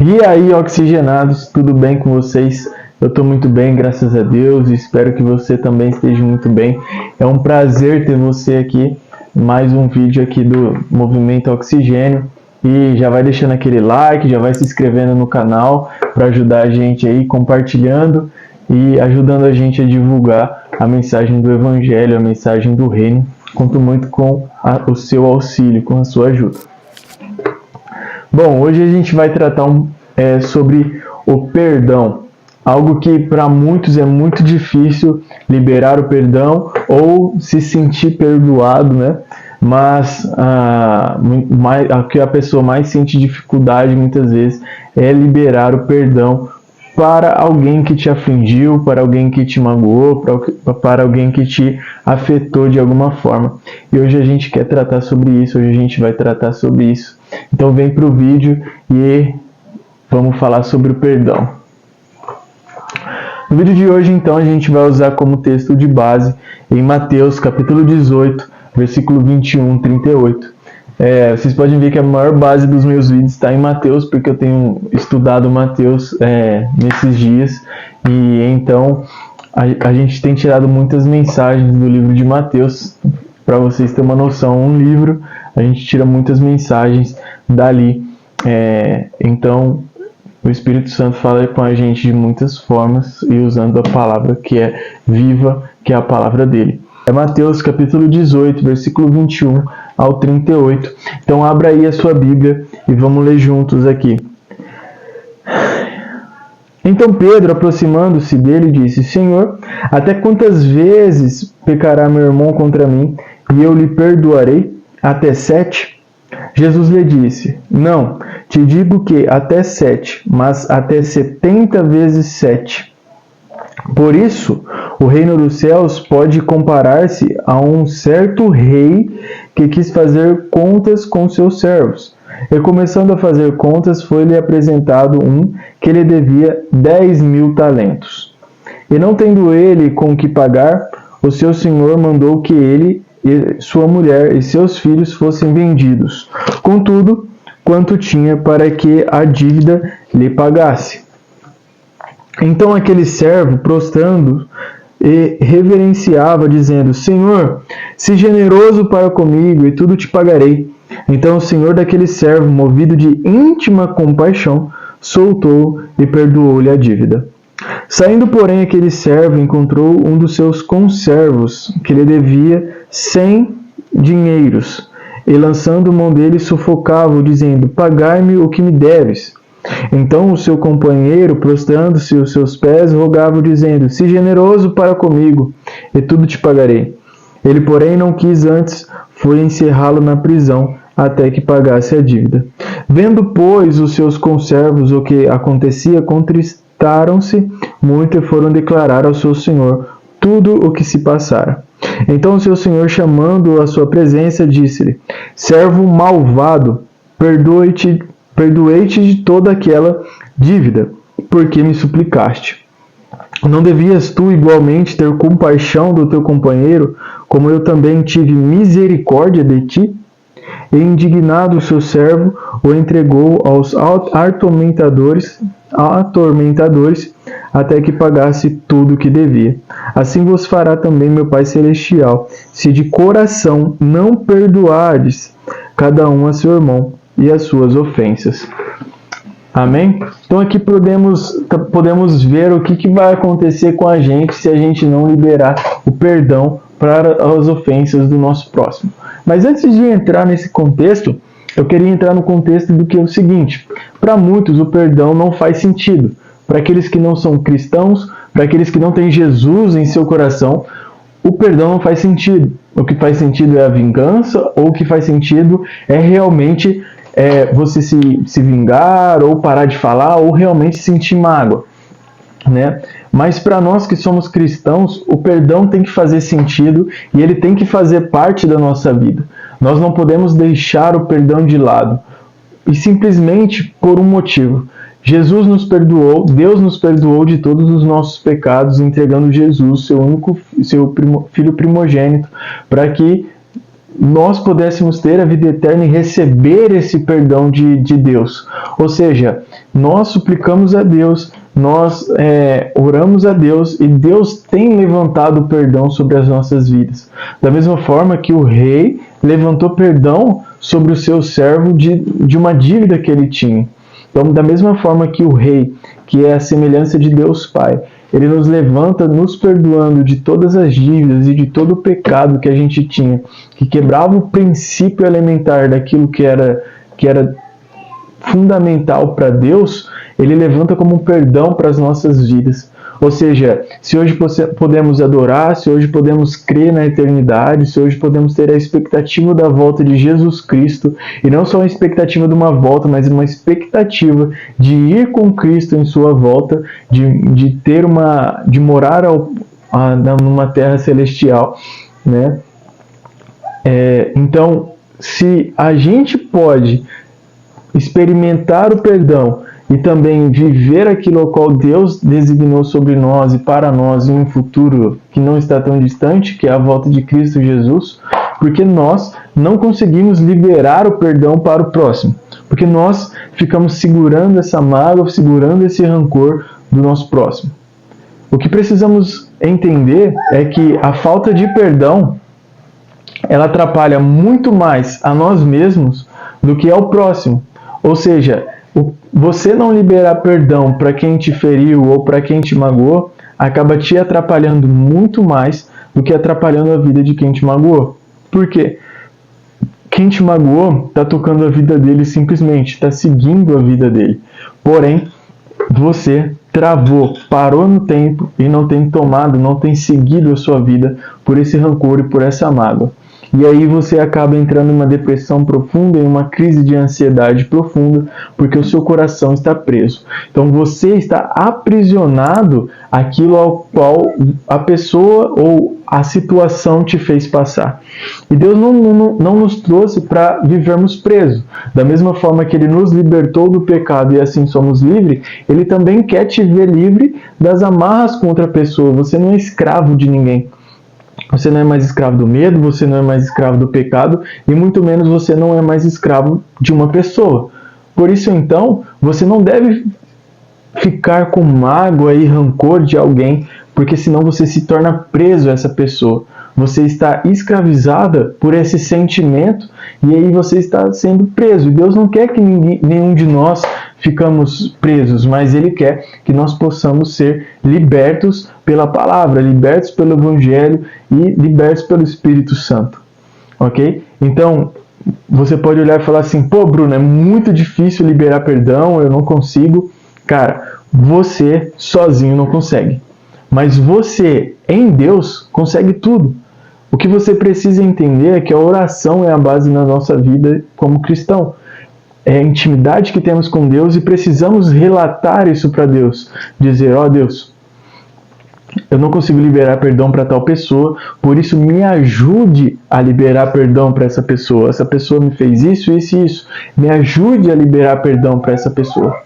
E aí, oxigenados, tudo bem com vocês? Eu estou muito bem, graças a Deus, e espero que você também esteja muito bem. É um prazer ter você aqui, mais um vídeo aqui do Movimento Oxigênio. E já vai deixando aquele like, já vai se inscrevendo no canal para ajudar a gente aí, compartilhando e ajudando a gente a divulgar a mensagem do Evangelho, a mensagem do Reino. Conto muito com o seu auxílio, com a sua ajuda. Bom, hoje a gente vai tratar sobre o perdão. Algo que para muitos é muito difícil liberar o perdão ou se sentir perdoado, né? Mas a que a pessoa mais sente dificuldade muitas vezes é liberar o perdão para alguém que te afligiu, para alguém que te magoou, para alguém que te afetou de alguma forma. E hoje a gente quer tratar sobre isso, hoje a gente vai tratar sobre isso. Então vem para o vídeo e vamos falar sobre o perdão. No vídeo de hoje, então, a gente vai usar como texto de base em Mateus, capítulo 18, versículo 21, 38. Vocês podem ver que a maior base dos meus vídeos está em Mateus, porque eu tenho estudado Mateus nesses dias. E então, a gente tem tirado muitas mensagens do livro de Mateus. Para vocês terem uma noção, um livro, a gente tira muitas mensagens dali. Então, o Espírito Santo fala com a gente de muitas formas e usando a palavra que é viva, que é a palavra dele. É Mateus capítulo 18, versículo 21 ao 38. Então abra aí a sua Bíblia e vamos ler juntos aqui. Então Pedro, aproximando-se dele, disse: Senhor, até quantas vezes pecará meu irmão contra mim e eu lhe perdoarei? Até 7? Jesus lhe disse: Não, te digo que até 7, mas até 70 vezes 7. Por isso, o reino dos céus pode comparar-se a um certo rei que quis fazer contas com seus servos. E começando a fazer contas, foi-lhe apresentado um que lhe devia 10.000 talentos. E não tendo ele com que pagar, o seu senhor mandou que ele, e sua mulher e seus filhos fossem vendidos, contudo, quanto tinha para que a dívida lhe pagasse. Então aquele servo, prostrando, e reverenciava, dizendo: Senhor, se generoso para comigo, e tudo te pagarei. Então o senhor daquele servo, movido de íntima compaixão, soltou e perdoou-lhe a dívida. Saindo, porém, aquele servo encontrou um dos seus conservos, que lhe devia 100 dinheiros, e lançando mão dele, sufocava-o, dizendo: Pagai-me o que me deves. Então o seu companheiro, prostrando-se aos seus pés, rogava-o, dizendo: Se generoso para comigo, e tudo te pagarei. Ele, porém, não quis, antes foi encerrá-lo na prisão, até que pagasse a dívida. Vendo, pois, os seus conservos o que acontecia, contristaram-se muito e foram declarar ao seu senhor tudo o que se passara. Então o seu senhor, chamando-o à sua presença, disse-lhe: Servo malvado, perdoei-te de toda aquela dívida, porque me suplicaste. Não devias tu igualmente ter compaixão do teu companheiro, como eu também tive misericórdia de ti? E indignado o seu servo, o entregou aos atormentadores, até que pagasse tudo o que devia. Assim vos fará também meu Pai Celestial, se de coração não perdoardes cada um a seu irmão e as suas ofensas. Amém? Então aqui podemos ver o que vai acontecer com a gente se a gente não liberar o perdão para as ofensas do nosso próximo. Mas antes de entrar nesse contexto, eu queria entrar no contexto do que é o seguinte: para muitos o perdão não faz sentido. Para aqueles que não são cristãos, para aqueles que não têm Jesus em seu coração, o perdão não faz sentido. O que faz sentido é a vingança, ou o que faz sentido é realmente você se vingar, ou parar de falar, ou realmente sentir mágoa, né? Mas para nós que somos cristãos, o perdão tem que fazer sentido e ele tem que fazer parte da nossa vida. Nós não podemos deixar o perdão de lado, e simplesmente por um motivo. Jesus nos perdoou, Deus nos perdoou de todos os nossos pecados, entregando Jesus, seu Filho primogênito, para que nós pudéssemos ter a vida eterna e receber esse perdão de Deus. Ou seja, nós suplicamos a Deus, nós oramos a Deus e Deus tem levantado o perdão sobre as nossas vidas. Da mesma forma que o rei levantou perdão sobre o seu servo de uma dívida que ele tinha. Então, da mesma forma que o rei, que é a semelhança de Deus Pai, ele nos levanta nos perdoando de todas as dívidas e de todo o pecado que a gente tinha, que quebrava o princípio elementar daquilo que era fundamental para Deus, ele levanta como um perdão para as nossas vidas. Ou seja, se hoje podemos adorar, se hoje podemos crer na eternidade, se hoje podemos ter a expectativa da volta de Jesus Cristo, e não só uma expectativa de uma volta, mas uma expectativa de ir com Cristo em sua volta, de morar numa terra celestial, né? Então, se a gente pode experimentar o perdão e também viver aquilo ao qual Deus designou sobre nós e para nós em um futuro que não está tão distante, que é a volta de Cristo Jesus, porque nós não conseguimos liberar o perdão para o próximo, porque nós ficamos segurando essa mágoa, segurando esse rancor do nosso próximo. O que precisamos entender é que a falta de perdão, ela atrapalha muito mais a nós mesmos do que ao próximo. Ou seja, você não liberar perdão para quem te feriu ou para quem te magoou, acaba te atrapalhando muito mais do que atrapalhando a vida de quem te magoou. Por quê? Quem te magoou está tocando a vida dele simplesmente, está seguindo a vida dele. Porém, você travou, parou no tempo e não tem seguido a sua vida por esse rancor e por essa mágoa. E aí você acaba entrando em uma depressão profunda, em uma crise de ansiedade profunda, porque o seu coração está preso. Então você está aprisionado àquilo ao qual a pessoa ou a situação te fez passar. E Deus não nos trouxe para vivermos presos. Da mesma forma que Ele nos libertou do pecado e assim somos livres, Ele também quer te ver livre das amarras contra a pessoa. Você não é escravo de ninguém. Você não é mais escravo do medo, você não é mais escravo do pecado e muito menos você não é mais escravo de uma pessoa. Por isso, então, você não deve ficar com mágoa e rancor de alguém, porque senão você se torna preso a essa pessoa. Você está escravizada por esse sentimento e aí você está sendo preso. E Deus não quer que nenhum de nós ficamos presos, mas Ele quer que nós possamos ser libertos pela palavra, libertos pelo Evangelho e libertos pelo Espírito Santo. Ok? Então, você pode olhar e falar assim, pô, Bruno, é muito difícil liberar perdão, eu não consigo. Cara, você sozinho não consegue. Mas você, em Deus, consegue tudo. O que você precisa entender é que a oração é a base na nossa vida como cristão. É a intimidade que temos com Deus e precisamos relatar isso para Deus. Dizer, ó Deus, eu não consigo liberar perdão para tal pessoa, por isso me ajude a liberar perdão para essa pessoa. Essa pessoa me fez isso, isso e isso. Me ajude a liberar perdão para essa pessoa.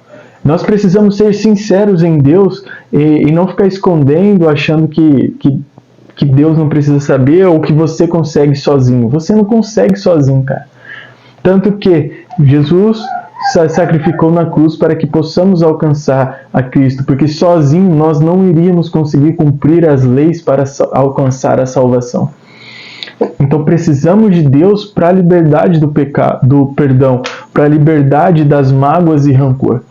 Nós precisamos ser sinceros em Deus e não ficar escondendo, achando que Deus não precisa saber ou que você consegue sozinho. Você não consegue sozinho, cara. Tanto que Jesus sacrificou na cruz para que possamos alcançar a Cristo, porque sozinho nós não iríamos conseguir cumprir as leis para alcançar a salvação. Então precisamos de Deus para a liberdade do perdão, para a liberdade das mágoas e rancor.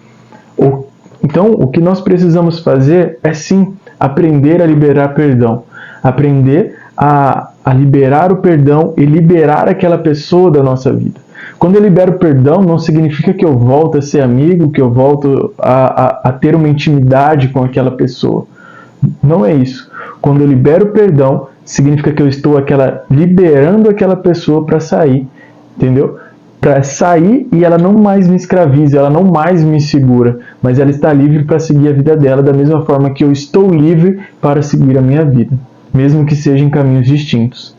Então o que nós precisamos fazer é sim aprender a liberar perdão, aprender a liberar o perdão e liberar aquela pessoa da nossa vida. Quando eu libero perdão, não significa que eu volto a ser amigo, que eu volto a ter uma intimidade com aquela pessoa. Não é isso. Quando eu libero perdão, significa que eu estou liberando aquela pessoa para sair, entendeu? Para sair e ela não mais me escraviza, ela não mais me segura, mas ela está livre para seguir a vida dela da mesma forma que eu estou livre para seguir a minha vida, mesmo que sejam em caminhos distintos.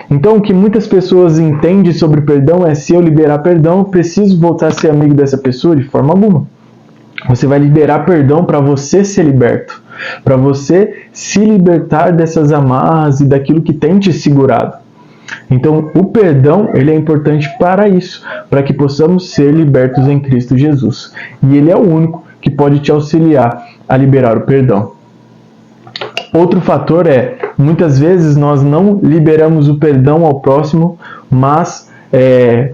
Então, o que muitas pessoas entendem sobre perdão é: se eu liberar perdão, eu preciso voltar a ser amigo dessa pessoa? De forma alguma. Você vai liberar perdão para você ser liberto, para você se libertar dessas amarras e daquilo que tem te segurado. Então, o perdão, ele é importante para isso, para que possamos ser libertos em Cristo Jesus. E ele é o único que pode te auxiliar a liberar o perdão. Outro fator é, muitas vezes nós não liberamos o perdão ao próximo, mas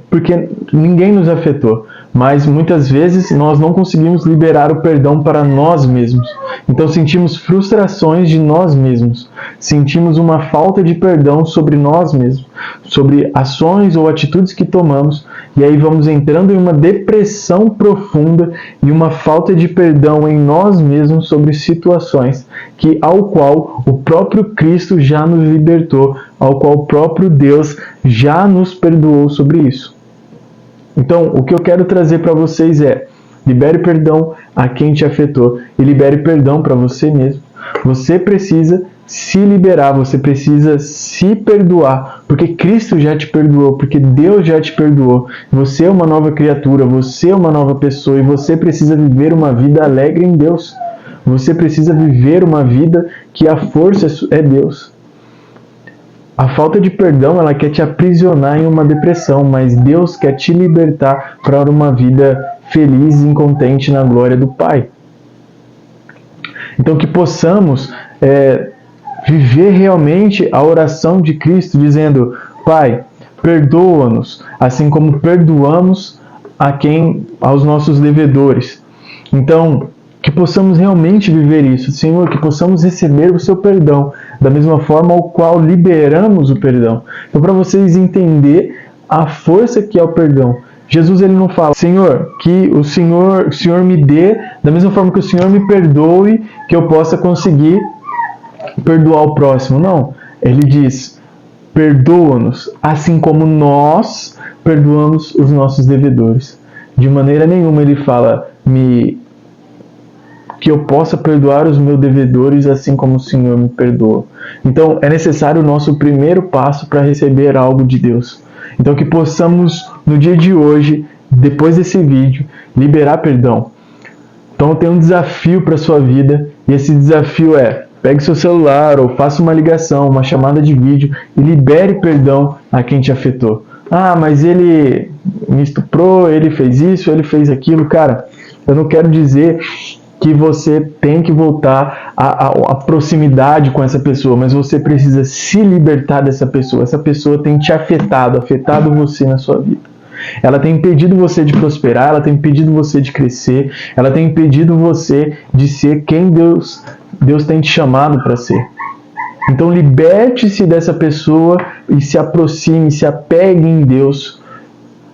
porque ninguém nos afetou. Mas muitas vezes nós não conseguimos liberar o perdão para nós mesmos. Então sentimos frustrações de nós mesmos. Sentimos uma falta de perdão sobre nós mesmos, sobre ações ou atitudes que tomamos. E aí vamos entrando em uma depressão profunda e uma falta de perdão em nós mesmos sobre situações ao qual o próprio Cristo já nos libertou, ao qual o próprio Deus já nos perdoou sobre isso. Então, o que eu quero trazer para vocês é: libere perdão a quem te afetou e libere perdão para você mesmo. Você precisa se liberar, você precisa se perdoar, porque Cristo já te perdoou, porque Deus já te perdoou. Você é uma nova criatura, você é uma nova pessoa e você precisa viver uma vida alegre em Deus. Você precisa viver uma vida que a força é Deus. A falta de perdão, ela quer te aprisionar em uma depressão, mas Deus quer te libertar para uma vida feliz e contente na glória do Pai. Então que possamos viver realmente a oração de Cristo, dizendo: Pai, perdoa-nos, assim como perdoamos aos nossos devedores. Então, que possamos realmente viver isso, Senhor, que possamos receber o seu perdão, da mesma forma ao qual liberamos o perdão. Então, para vocês entenderem a força que é o perdão, Jesus ele não fala: Senhor, que o Senhor me dê, da mesma forma que o Senhor me perdoe, que eu possa conseguir perdoar o próximo. Não, ele diz: perdoa-nos, assim como nós perdoamos os nossos devedores. De maneira nenhuma ele fala que eu possa perdoar os meus devedores assim como o Senhor me perdoa. Então é necessário o nosso primeiro passo para receber algo de Deus. Então que possamos no dia de hoje, depois desse vídeo, liberar perdão. Então eu tenho um desafio para a sua vida, e esse desafio é: pegue seu celular ou faça uma ligação, uma chamada de vídeo e libere perdão a quem te afetou. Ah, mas ele me estuprou, ele fez isso, ele fez aquilo. Cara, eu não quero dizer que você tem que voltar à proximidade com essa pessoa, mas você precisa se libertar dessa pessoa. Essa pessoa tem te afetado você na sua vida. Ela tem impedido você de prosperar, ela tem impedido você de crescer, ela tem impedido você de ser quem Deus tem te chamado para ser. Então liberte-se dessa pessoa e se aproxime, se apegue em Deus,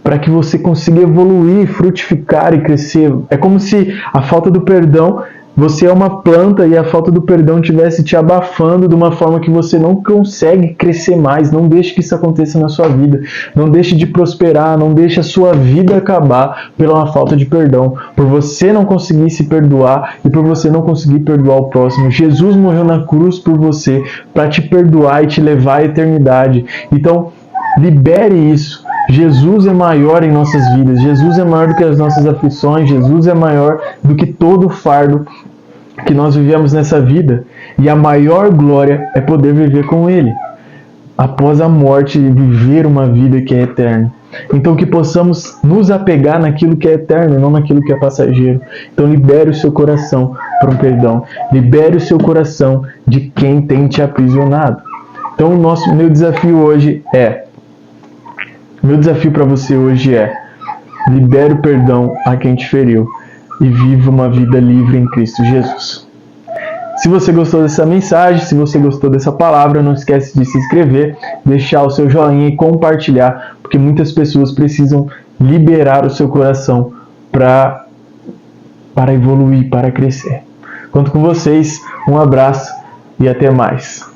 para que você consiga evoluir, frutificar e crescer. É como se a falta do perdão, você é uma planta e a falta do perdão estivesse te abafando de uma forma que você não consegue crescer mais. Não deixe que isso aconteça na sua vida. Não deixe de prosperar, não deixe a sua vida acabar pela falta de perdão. Por você não conseguir se perdoar e por você não conseguir perdoar o próximo. Jesus morreu na cruz por você, para te perdoar e te levar à eternidade. Então, libere isso. Jesus é maior em nossas vidas, Jesus é maior do que as nossas aflições, Jesus é maior do que todo o fardo que nós vivemos nessa vida. E a maior glória é poder viver com Ele, após a morte, viver uma vida que é eterna. Então que possamos nos apegar naquilo que é eterno, não naquilo que é passageiro. Então libere o seu coração para um perdão, libere o seu coração de quem tem te aprisionado. Então meu desafio hoje meu desafio para você hoje é: libere o perdão a quem te feriu e viva uma vida livre em Cristo Jesus. Se você gostou dessa mensagem, se você gostou dessa palavra, não esquece de se inscrever, deixar o seu joinha e compartilhar, porque muitas pessoas precisam liberar o seu coração para evoluir, para crescer. Conto com vocês, um abraço e até mais.